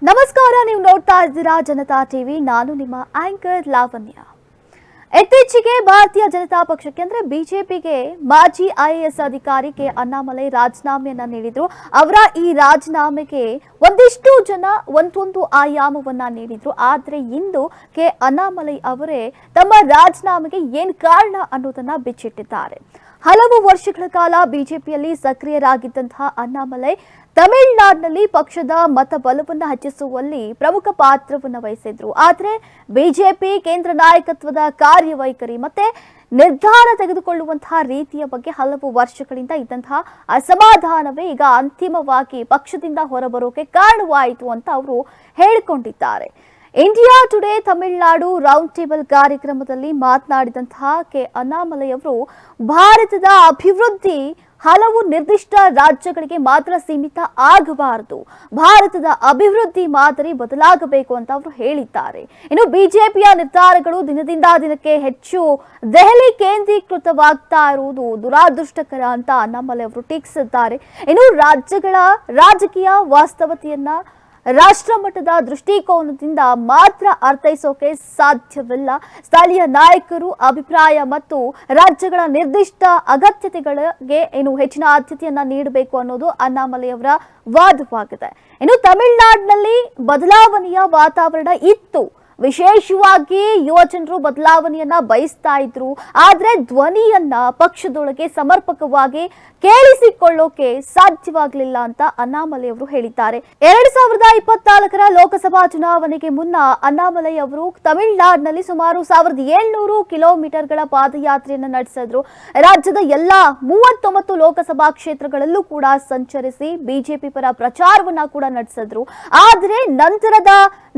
ನಮಸ್ಕಾರ, ನೀವು ನೋಡ್ತಾ ಇದ್ದೀರಾ ಜನತಾ ಟಿವಿ. ನಾನು ನಿಮ್ಮ ಆಂಕರ್ ಲಾವಣ್ಯ. ಇತ್ತೀಚೆಗೆ ಭಾರತೀಯ ಜನತಾ ಪಕ್ಷಕ್ಕೆ ಅಂದ್ರೆ ಬಿಜೆಪಿಗೆ ಮಾಜಿ ಐಎಎಸ್ ಅಧಿಕಾರಿ ಕೆ ಅಣ್ಣಾಮಲೈ ರಾಜೀನಾಮೆಯನ್ನ ನೀಡಿದ್ರು. ಅವರ ಈ ರಾಜೀನಾಮೆಗೆ ಒಂದಿಷ್ಟು ಜನ ಒಂದೊಂದು ಆಯಾಮವನ್ನ ನೀಡಿದ್ರು. ಆದ್ರೆ ಇಂದು ಕೆ ಅಣ್ಣಾಮಲೈ ಅವರೇ ತಮ್ಮ ರಾಜೀನಾಮೆಗೆ ಏನ್ ಕಾರಣ ಅನ್ನೋದನ್ನ ಬಿಚ್ಚಿಟ್ಟಿದ್ದಾರೆ. ಹಲವು ವರ್ಷಗಳ ಕಾಲ ಬಿಜೆಪಿಯಲ್ಲಿ ಸಕ್ರಿಯರಾಗಿದ್ದಂತಹ ಅಣ್ಣಾಮಲೈ ತಮಿಳುನಾಡಿನಲ್ಲಿ ಪಕ್ಷದ ಮತಬಲವನ್ನು ಹೆಚ್ಚಿಸುವಲ್ಲಿ ಪ್ರಮುಖ ಪಾತ್ರವನ್ನು ವಹಿಸಿದ್ರು. ಆದರೆ ಬಿಜೆಪಿ ಕೇಂದ್ರ ನಾಯಕತ್ವದ ಕಾರ್ಯವೈಖರಿ ಮತ್ತೆ ನಿರ್ಧಾರ ತೆಗೆದುಕೊಳ್ಳುವಂತಹ ರೀತಿಯ ಬಗ್ಗೆ ಹಲವು ವರ್ಷಗಳಿಂದ ಇದ್ದಂತಹ ಅಸಮಾಧಾನವೇ ಈಗ ಅಂತಿಮವಾಗಿ ಪಕ್ಷದಿಂದ ಹೊರಬರೋಕೆ ಕಾರಣವಾಯಿತು ಅಂತ ಅವರು ಹೇಳಿಕೊಂಡಿದ್ದಾರೆ. India today Tamil Nadu round table ಕಾರ್ಯಕ್ರಮದಲ್ಲಿ ಮಾತನಾಡಿದಂತಹ ಕೆ ಅಣ್ಣಾಮಲೈ ಅವರು ಭಾರತದ ಅಭಿವೃದ್ಧಿ ಹಲವು ನಿರ್ದಿಷ್ಟ ರಾಜ್ಯಗಳಿಗೆ ಮಾತ್ರ ಸೀಮಿತ ಆಗಬಾರದು, ಭಾರತದ ಅಭಿವೃದ್ಧಿ ಮಾದರಿ ಬದಲಾಗಬೇಕು ಅಂತ ಅವರು ಹೇಳಿದ್ದಾರೆ. ಇನ್ನು ಬಿಜೆಪಿಯ ನಿರ್ಧಾರಗಳು ದಿನದಿಂದ ದಿನಕ್ಕೆ ಹೆಚ್ಚು ದೆಹಲಿ ಕೇಂದ್ರೀಕೃತವಾಗ್ತಾ ಇರುವುದು ದುರಾದೃಷ್ಟಕರ ಅಂತ ಅಣ್ಣಾಮಲೈ ಅವರು ಟೀಕಿಸಿದ್ದಾರೆ. ಇನ್ನು ರಾಜ್ಯಗಳ ರಾಜಕೀಯ ವಾಸ್ತವತೆಯನ್ನ ರಾಷ್ಟ್ರ ಮಟ್ಟದ ದೃಷ್ಟಿಕೋನದಿಂದ ಮಾತ್ರ ಅರ್ಥೈಸೋಕೆ ಸಾಧ್ಯವಿಲ್ಲ. ಸ್ಥಳೀಯ ನಾಯಕರು ಅಭಿಪ್ರಾಯ ಮತ್ತು ರಾಜ್ಯಗಳ ನಿರ್ದಿಷ್ಟ ಅಗತ್ಯತೆಗಳಿಗೆ ಹೆಚ್ಚಿನ ಆದ್ಯತೆಯನ್ನ ನೀಡಬೇಕು ಅನ್ನೋದು ಅಣ್ಣಾಮಲೈ ಅವರ ವಾದವಾಗಿದೆ. ಇನ್ನು ತಮಿಳುನಾಡಿನಲ್ಲಿ ಬದಲಾವಣೆಯ ವಾತಾವರಣ ಇತ್ತು. ವಿಶೇಷವಾಗಿ ಯುವ ಜನರು ಬದಲಾವಣೆಯನ್ನ ಬಯಸ್ತಾ ಇದ್ರು. ಆದ್ರೆ ಧ್ವನಿಯನ್ನ ಪಕ್ಷದೊಳಗೆ ಸಮರ್ಪಕವಾಗಿ ಕೇಳಿಸಿಕೊಳ್ಳೋಕೆ ಸಾಧ್ಯವಾಗಲಿಲ್ಲ ಅಂತ ಅಣ್ಣಾಮಲೈ ಅವರು ಹೇಳಿದ್ದಾರೆ. 2024ರ ಲೋಕಸಭಾ ಚುನಾವಣೆಗೆ ಮುನ್ನ ಅಣ್ಣಾಮಲೈ ಅವರು ತಮಿಳುನಾಡಿನಲ್ಲಿ ಸುಮಾರು 1700 ಕಿಲೋಮೀಟರ್ಗಳ ಪಾದಯಾತ್ರೆಯನ್ನು ನಡೆಸಿದ್ರು. ರಾಜ್ಯದ ಎಲ್ಲಾ 39 ಲೋಕಸಭಾ ಕ್ಷೇತ್ರಗಳಲ್ಲೂ ಕೂಡ ಸಂಚರಿಸಿ ಬಿಜೆಪಿ ಪರ ಪ್ರಚಾರವನ್ನ ಕೂಡ ನಡೆಸಿದ್ರು. ಆದ್ರೆ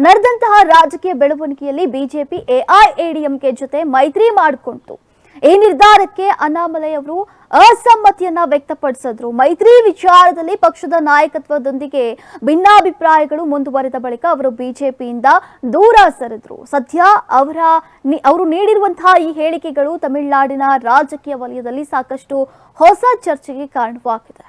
ನಡೆದಂತಹ ರಾಜಕೀಯ ಬೆಳವಣಿಗೆಯಲ್ಲಿ ಬಿಜೆಪಿ ಎಐಎಡಿಎಂಕೆ ಜೊತೆ ಮೈತ್ರಿ ಮಾಡಿಕೊಂಡಿತು. ಈ ನಿರ್ಧಾರಕ್ಕೆ ಅಣ್ಣಾಮಲೈ ಅವರು ಅಸಮ್ಮತಿಯನ್ನ ವ್ಯಕ್ತಪಡಿಸಿದ್ರು. ಮೈತ್ರಿ ವಿಚಾರದಲ್ಲಿ ಪಕ್ಷದ ನಾಯಕತ್ವದೊಂದಿಗೆ ಭಿನ್ನಾಭಿಪ್ರಾಯಗಳು ಮುಂದುವರೆದ ಬಳಿಕ ಅವರು ಬಿಜೆಪಿಯಿಂದ ದೂರ ಸರಿದ್ರು. ಸದ್ಯ ಅವರು ನೀಡಿರುವಂತಹ ಈ ಹೇಳಿಕೆಗಳು ತಮಿಳುನಾಡಿನ ರಾಜಕೀಯ ವಲಯದಲ್ಲಿ ಸಾಕಷ್ಟು ಹೊಸ ಚರ್ಚೆಗೆ ಕಾರಣವಾಗಿದೆ.